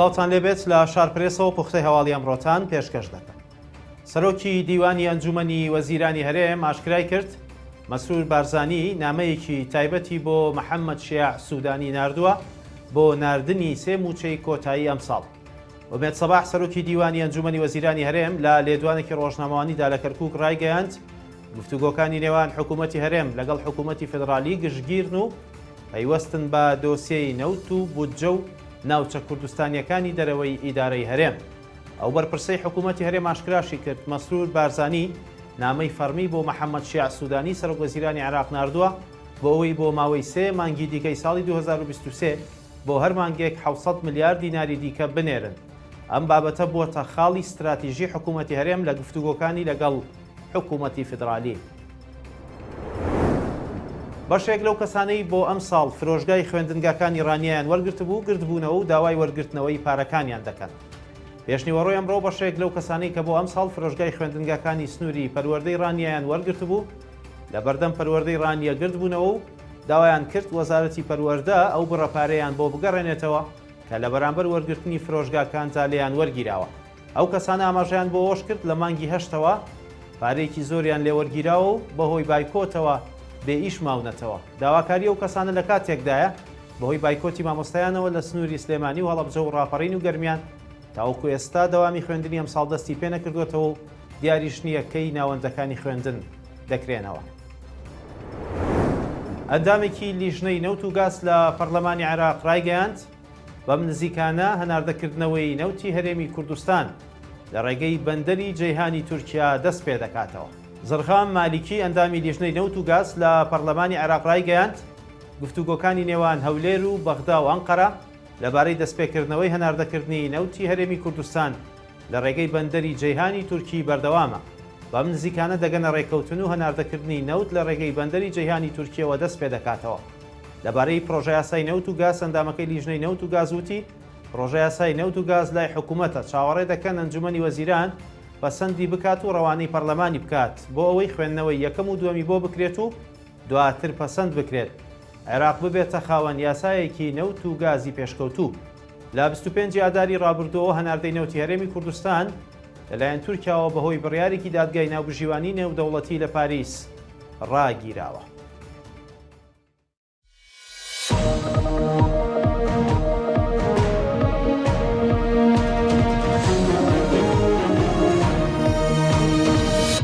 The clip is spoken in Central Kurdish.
سڵاوتان لێبێت لە شارپرێسەوە پوختەی هەواڵی ئەمڕۆتان پێشکەش دەکەم. سەرۆکی دیوانی ئەنجومەنی وەزیرانی هەرێم ئاشکرای کرد مەسرور بارزانی نامەیەکی تایبەتی بۆ محەممەد شیع سوودانی ناردووە بۆ ناردنی سێ موچەی کۆتایی ئەمساڵ. ومێت سەباح سەرۆکی دیوانی ئەنجومەنی وەزیرانی هەرێم لە لێدوانێکی ڕۆژنامەوانیدا لە کەرکووک ڕایگەیاند گفتوگۆکانی نێوان حکوومەتی هەرێم لەگەڵ حکوومەتی فێدرالی گشتگیرن و پەیوەستن بە دۆسیەی نەوت و بودجە و ناوچە کوردستانیەکانی دەرەوەی ئیدارەی هەرێم. ئەو بەرپرسەی حکوومەتی هەرێم ئاشکراشی کرد مەسرور بارزانی نامەی فەرمی بۆ محەممەد شیع سوودانی سەرۆک وەزیرانی عێراق ناردووە بۆ ئەوەی بۆ ماوەی سێ مانگی دیکەی ساڵی 2023 بۆ هەر مانگێک 700 ملیار دیناری دیکە بنێرن. ئەم بابەتە بووەتە خاڵی استراتیژی حکوومەتی هەرێم لە گفتوگۆکانی لەگەڵ حکوومەتی فێدرالی. بەشێک لەو کەسانەی بۆ ئەم ساڵ فرۆژگای خوێندنگەکانی ڕانیان وەرگرت بوو گرتبوونەوە و داوای وەرگرتنەوەی پارەکانیان دەکەن. پێشنیوەڕۆی ئەمڕۆ بەشێک لەو کەسانەی کە بۆ ئەم ساڵ فرۆژگای خوێندنگەکانی سنووری پەروەردەی ڕانیان وەرگرت بوو لە بەردەم پەروەردەی ڕانیە گرت بوونەوە و داوایان کرد وەزارەتی پەروەردە ئەو بڕەپارەیان بۆ بگەڕێنێتەوە کە لە بەرامبەر وەرگرتنی فرۆژگاکان جالیان وەرگیراوە. ئەو کەسانە ئاماژەیان بۆ ئەوش کرد لە مانگی هەشتەوە پارەیەکی زۆریان لێ وەرگیراوە و بەهۆی بایکۆتەوە بێ ئیش ماونەتەوە. داواکاری ئەو کەسانە لە کاتێکدایە بەهۆی بایکۆتی مامۆستایانەوە لە سنووری سلێمانی و هەڵەبجە و ڕاپەڕین و گەرمیان تاوەکو ئێستا دەوامی خوێندنی ئەم ساڵ دەستی پێ نەکردوێتەوە و دیاریش نییە کەی ناوەندەکانی خوێندن دەکرێنەوە. ئەندامێکی لیژنەی نەوت و گاز لە پەرلەمانی عێراق ڕایگەیاند بەم نزیکانە هەناردەکردنەوەی نەوتی هەرێمی کوردستان لە ڕێگەی بەندەری جەیهانی تورکیا دەست پێ دەکاتەوە. زرخام مالیکی ئەندامی لیژنەی نەوت و گاز لە پەرلەمانی عێراق ڕایگەیاند گفتوگۆکانی نێوان هەولێر و بەغدا و ئەنقەرە لەبارەی دەستپێکردنەوەی هەناردەکردنی نەوتی هەرێمی کوردستان لە ڕێگەی بەندەری جەیهانی تورکی بەردەوامە. بەم نزیکانە دەگەنە ڕێکەوتن و هەناردەکردنی نەوت لە ڕێگەی بەندەری جەیهانی تورکیەوە دەست پێ دەکاتەوە. لەبارەی پرۆژە یاسای نەوت و گاز ئەندامەکەی لیژنەی نەوت و گاز وتی پرۆژە یاسای نەوت و گاز لای حکوومەتە چاوەڕێ دەکەن ئەنجومەنی وەزیران پەسەندی بکات و ڕەوانەی پەرلەمانی بکات بۆ ئەوەی خوێندنەوەی یەکەم و دووەمی بۆ بکرێت و دواتر پەسەند بکرێت. عێراق ببێتە خاوەن یاسایەکی نەوت و گازی پێشکەوتوو. لە 25 ئاداری ڕابردووەوە هەناردەی نەوتی هەرێمی کوردستان لەلایەن تورکیاوە بەهۆی بڕیارێکی دادگای ناوبژیوانی نێودەوڵەتی لە پاریس ڕاگیراوە.